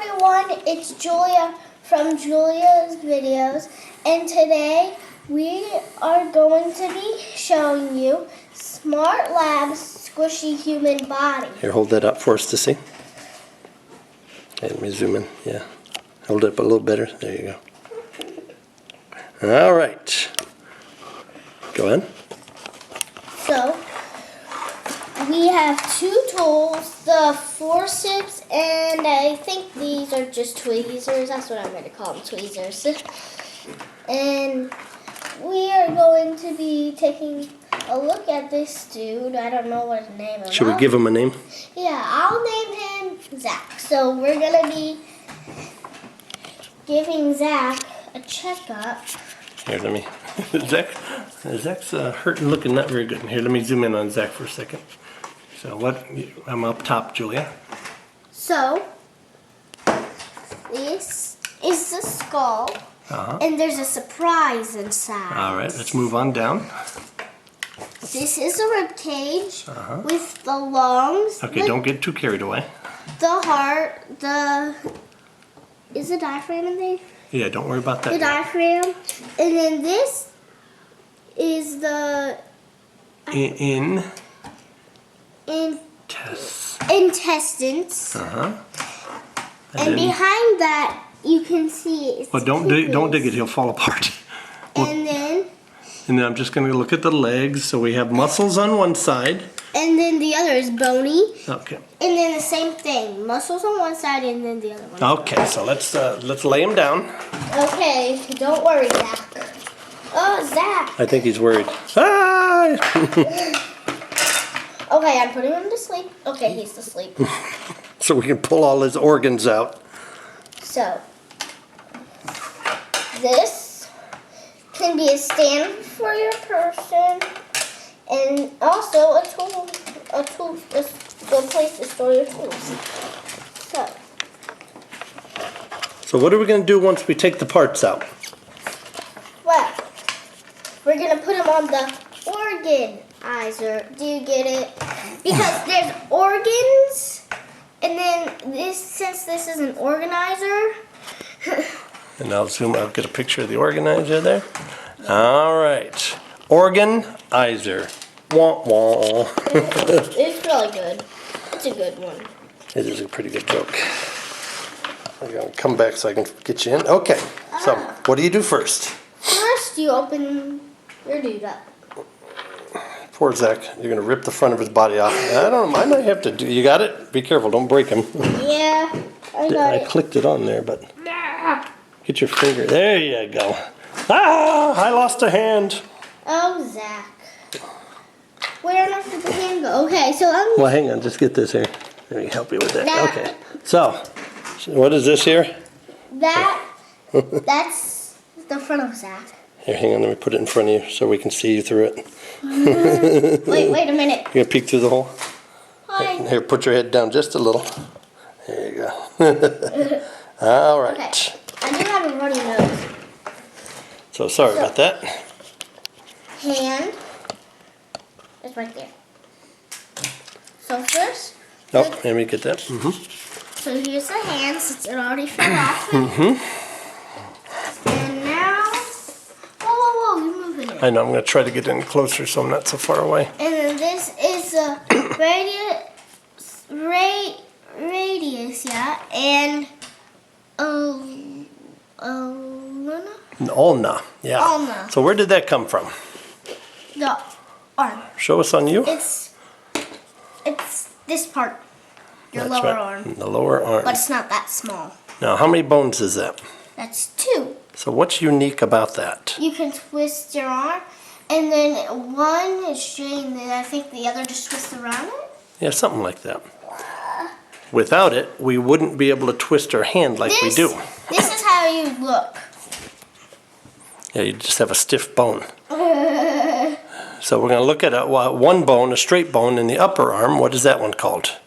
everyone, it's Julia from Julia's Videos, and today we are going to be showing you Smart Labs Squishy Human Body. Here, hold that up for us to see. Okay, let me zoom in. Yeah, hold it up a little better. There you go. All right. Go ahead. So, we have two tools, the forceps, and I think these are just tweezers. That's what I'm going to call them, tweezers. And we are going to be taking a look at this dude. I don't know what his name is. Should we give him a name? Yeah, I'll name him Zach. So we're going to be giving Zach a checkup. Here, let me. Zach's hurting, looking not very good. Here, let me zoom in on Zach for a second. So what? I'm up top, Julia. So this is the skull, and there's a surprise inside. All right, let's move on down. This is a rib cage with the lungs. Okay, don't get too carried away. The heart, is the diaphragm in there? Yeah, don't worry about that. The diaphragm, and then this is the intestines. And behind that, you can see it's Well, don't dig it; he'll fall apart. And then I'm just going to look at the legs. So we have muscles on one side. And then the other is bony. Okay. And then the same thing, muscles on one side, and then the other one. Okay, so let's lay him down. Okay, don't worry, Zach. Oh, Zach. I think he's worried. Ah! Okay, I'm putting him to sleep. Okay, he's asleep. So we can pull all his organs out. So, this can be a stand for your person, and also a place to store your tools. So what are we going to do once we take the parts out? Well, we're going to put them on the organizer. Do you get it? Because there's organs, and then since this is an organizer. And I'll get a picture of the organizer there. All right. Organizer. Wah, wah. It's really good. It's a good one. It is a pretty good joke. I'm going to come back so I can get you in. Okay. So what do you do first? First, you open your dude up. Poor Zach. You're going to rip the front of his body off. I don't know. I might have to do. You got it? Be careful. Don't break him. Yeah, I got it. I clicked it on there, but get your finger. There you go. Ah! I lost a hand. Oh, Zach. Where on earth did the hand go? Okay, so Well, hang on. Just get this here. Let me help you with that. Okay. So, what is this here? That's the front of Zach. Here, hang on. Let me put it in front of you so we can see you through it. Wait a minute. You gonna peek through the hole? Hi. Here, put your head down just a little. There you go. All right. Okay. I do have a runny nose. So sorry about that. Hand is right there. So first. Oh, let me get that. So here's the hand since it already fell off. And now, whoa, you're moving it. I know. I'm gonna try to get in closer so I'm not so far away. And then this is a radius, yeah, and Ulna. Yeah. Ulna. So where did that come from? The arm. Show us on you. It's this part, your That's lower right. arm, The lower arm. but it's not that small. Now, how many bones is that? That's 2. So what's unique about that? You can twist your arm, and then one is straight, and then I think the other just twists around it. Yeah, something like that. Without it, we wouldn't be able to twist our hand like we do. This is how you look. Yeah, you just have a stiff bone. So we're going to look at one bone, a straight bone in the upper arm. What is that one called?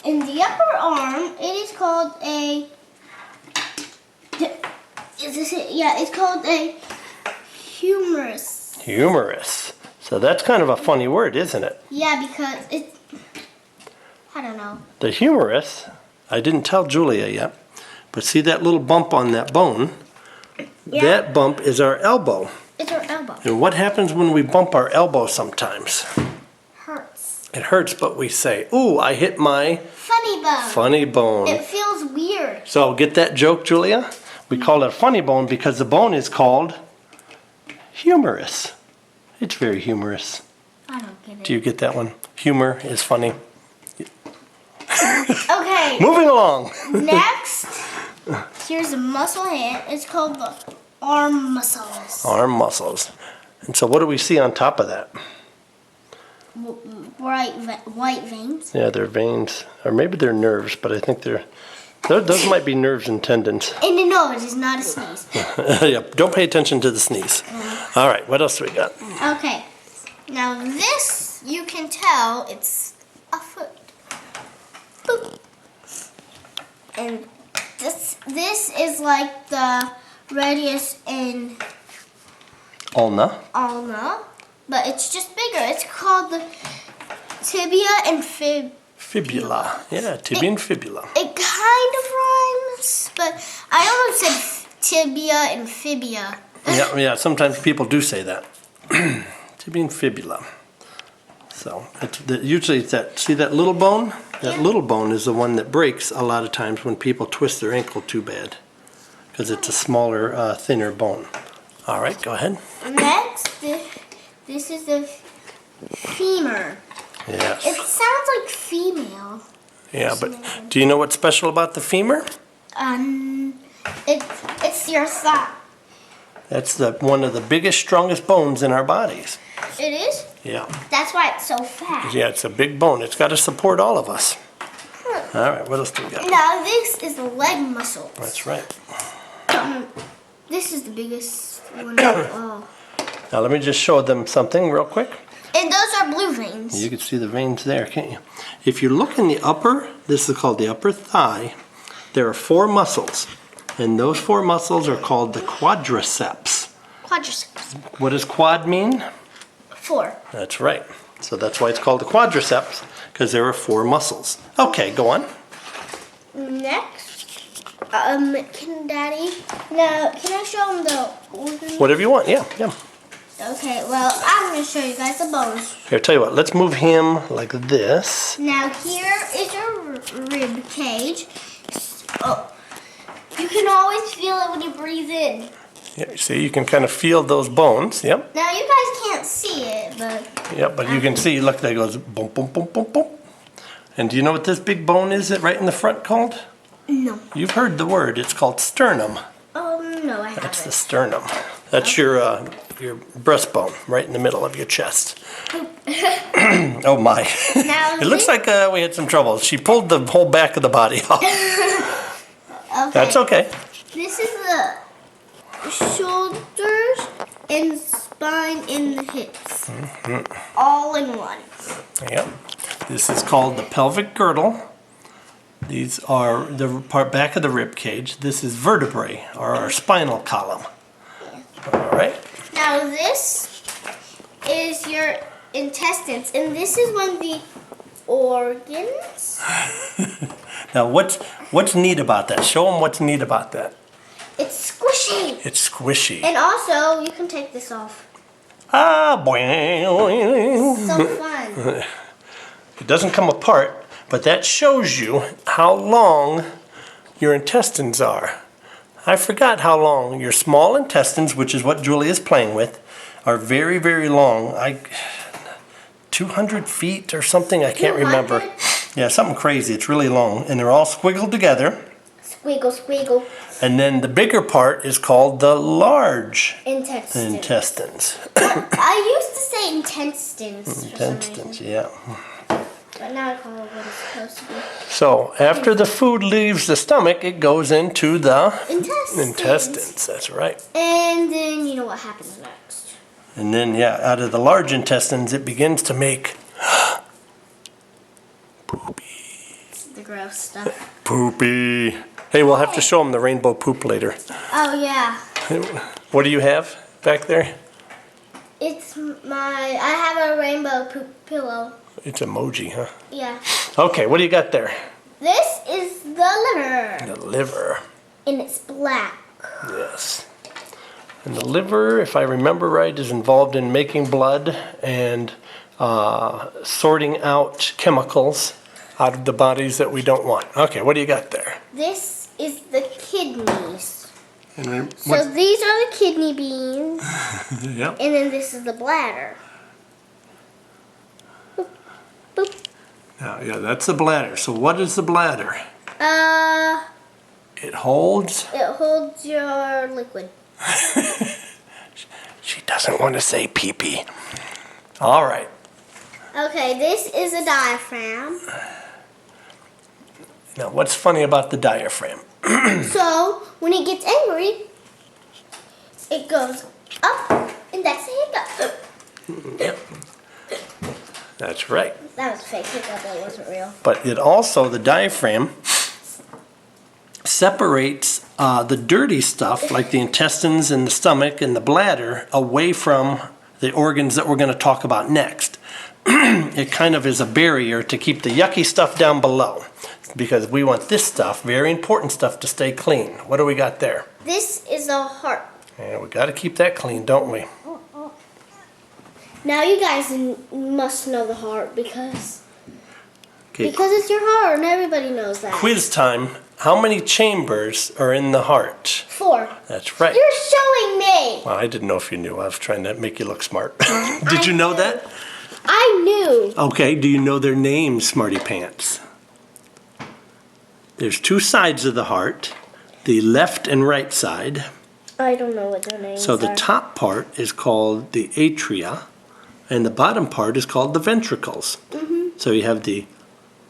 In the upper arm, it is called a. Is this it? Yeah, it's called a humerus. Humerus. So that's kind of a funny word, isn't it? Yeah, because it. I don't know. The humerus I didn't tell Julia yet, but see that little bump on that bone? Yeah. That bump is our elbow. It's our elbow. And what happens when we bump our elbow sometimes? Hurts. It hurts, but we say, ooh, I hit my Funny bone. funny bone. It feels weird. So get that joke, Julia? We call it a funny bone because the bone is called humerus. It's very humorous. I don't get it. Do you get that one? Humor is funny. Okay. Moving along. Next, here's a muscle hand. It's called the arm muscles. Arm muscles. And so what do we see on top of that? White veins. Yeah, they're veins. Or maybe they're nerves, but I think those might be nerves and tendons. And no, it is not a sneeze. Yeah, don't pay attention to the sneeze. All right, what else do we got? Okay. Now this, you can tell it's a foot. Boop. And this is like the radius in Ulna. ulna, but it's just bigger. It's called the tibia and Fibula. Yeah, tibia and fibula. It kind of rhymes, but I almost said tibia and fibia. Yeah, sometimes people do say that. Tibia and fibula. So usually it's that, see that little bone? That Yeah. little bone is the one that breaks a lot of times when people twist their ankle too bad. Because it's a smaller, thinner bone. All right, go ahead. Next, this is the femur. It Yes. sounds like female. Yeah, but do you know what's special about the femur? It's your thigh. That's one of the biggest, strongest bones in our bodies. It is? Yeah. That's why it's so fat. Yeah, it's a big bone. It's got to support all of us. All right, what else do we got? Now this is the leg muscle. That's right. This is the biggest one of all. Now let me just show them something real quick. And those are blue veins. You can see the veins there, can't you? If you look in the upper, this is called the upper thigh, there are 4 muscles. And those 4 muscles are called the quadriceps. Quadriceps. What does quad mean? 4. That's right. So that's why it's called the quadriceps, because there are 4 muscles. Okay, go on. Next, can Daddy, now, can I show him the organ? Whatever you want, yeah. Okay, well, I'm going to show you guys the bones. Here, tell you what, let's move him like this. Now, here is your rib cage. Oh, you can always feel it when you breathe in. Yeah, see, you can kind of feel those bones, yep. Now, you guys can't see it, but Yep, but you can see, look, there goes boom, boom, boom, boom, boom. And do you know what this big bone is right in the front called? no. You've heard the word, it's called sternum. No, I That's the haven't. sternum. That's your breastbone, right in the middle of your chest. Oh my. Now, It looks like we had some trouble. She pulled the whole back of the body off. okay. That's okay. This is the shoulders and spine and the hips. All in one. Yep. This is called the pelvic girdle. These are the part back of the rib cage. This is vertebrae, or our spinal column. All right. Now this is your intestines, and this is when the organs. Now, what's neat about that? Show them what's neat about that. It's squishy. It's squishy. And also, you can take this off. Ah, boing. So fun. It doesn't come apart, but that shows you how long your intestines are. I forgot how long your small intestines, which is what Julia's playing with, are very, very long. 200 feet or something, I can't remember. 200? Yeah, something crazy. It's really long, and they're all squiggled together. Squiggle, squiggle. And then the bigger part is called the large Intestines. intestines. I used to say intestines for some Intestines, reason, yeah. but now I call it what it's supposed to be. So after the food leaves the stomach, it goes into the Intestines. That's right. And then you know what happens next. And then, yeah, out of the large intestines, it begins to make The gross stuff. poopy. Hey, we'll have to show them the rainbow poop later. Oh yeah. What do you have back there? I have a rainbow poop pillow. It's emoji, huh? Yeah. Okay, what do you got there? This is the liver. The liver. And it's black. Yes. And the liver, if I remember right, is involved in making blood and sorting out chemicals out of the bodies that we don't want. Okay, what do you got there? This is the kidneys. And So these are the kidney beans. Yep. And then this is the bladder. Boop, boop. Now, yeah, that's the bladder. So what is the bladder? It holds. It holds your liquid. She doesn't want to say pee-pee. All right. Okay, this is a diaphragm. Now, what's funny about the diaphragm? So when it gets angry, it goes up, and that's a hiccup. Yep. That's right. That was a fake hiccup. That wasn't real. But it also, the diaphragm, separates the dirty stuff like the intestines and the stomach and the bladder away from the organs that we're going to talk about next. It kind of is a barrier to keep the yucky stuff down below because we want this stuff, very important stuff, to stay clean. What do we got there? This is a heart. And we got to keep that clean, don't we? Now you guys must know the heart because Okay. it's your heart, and everybody knows that. Quiz time. How many chambers are in the heart? 4. That's right. You're showing me. Well, I didn't know if you knew. I was trying to make you look smart. Did you know that? I knew. Okay, do you know their names, Smarty Pants? There's 2 sides of the heart, the left and right side. I don't know what their names So the are. top part is called the atria, and the bottom part is called the ventricles. So you have the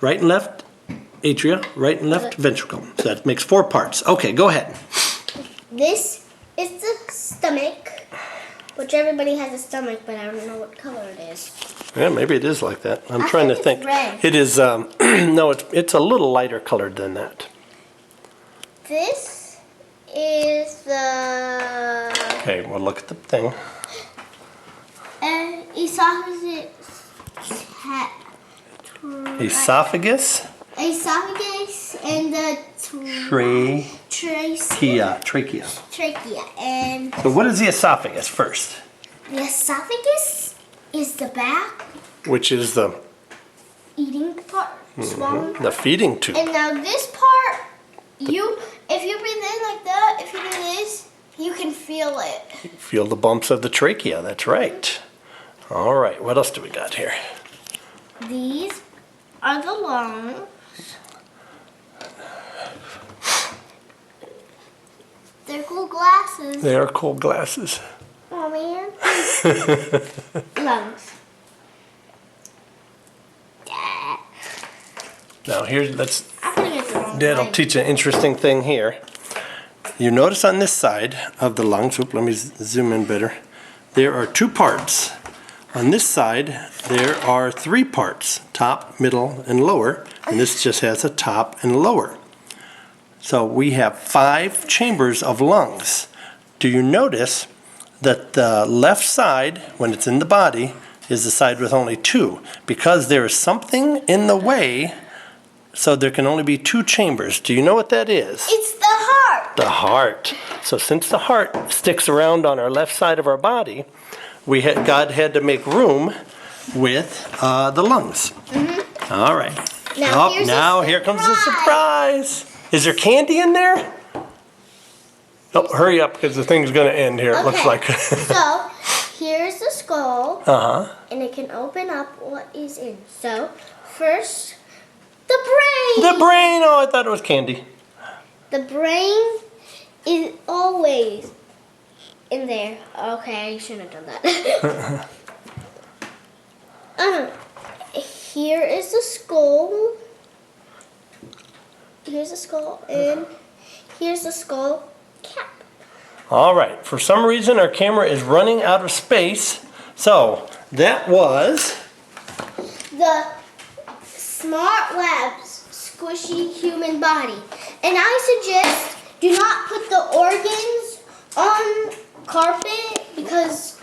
right and left atria, right and left ventricle. So that makes 4 parts. Okay, go ahead. This is the stomach, which everybody has a stomach, but I don't know what color it is. Yeah, maybe it is like that. I'm I trying to think think. it's red. It is, no, it's a little lighter colored than that. This is the Okay, well, look at the thing. esophagus, Esophagus, and the trachea. trachea. And So what is the esophagus first? the esophagus is the back Which is the eating part, swallowing. the feeding tube. And now this part, if you breathe in like that, if you do this, you can feel it. Feel the bumps of the trachea, that's right. All right, what else do we got here? These are the lungs. They're cool glasses. They are cool glasses. Oh man. Lungs. Now let's, I'm gonna get the wrong Dad'll one. teach you an interesting thing here. You notice on this side of the lungs, let me zoom in better. There are 2 parts. On this side, there are 3 parts, top, middle, and lower. And this just has a top and lower. So we have 5 chambers of lungs. Do you notice that the left side, when it's in the body, is the side with only 2? Because there is something in the way, so there can only be 2 chambers. Do you know what that is? It's the heart. The heart. So since the heart sticks around on our left side of our body, God had to make room with the lungs. All right. Now, Here comes the surprise. Is there candy in there? Oh, hurry up because the thing's going to end here. It looks like. So, here's the skull, Uh-huh. and it can open up what is in. So, first, the brain. The brain. Oh, I thought it was candy. The brain is always in there. Okay, I shouldn't have done that. Here is the skull. Here's the skull, and here's the skull cap. All right. For some reason, our camera is running out of space. So that was The Smart Labs Squishy Human Body. And I suggest do not put the organs on carpet because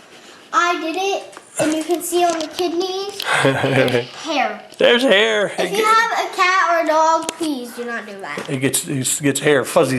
I did it and you can see on the kidneys, there's hair. There's hair. If you have a cat or a dog, please do not do that. It gets hair fuzzy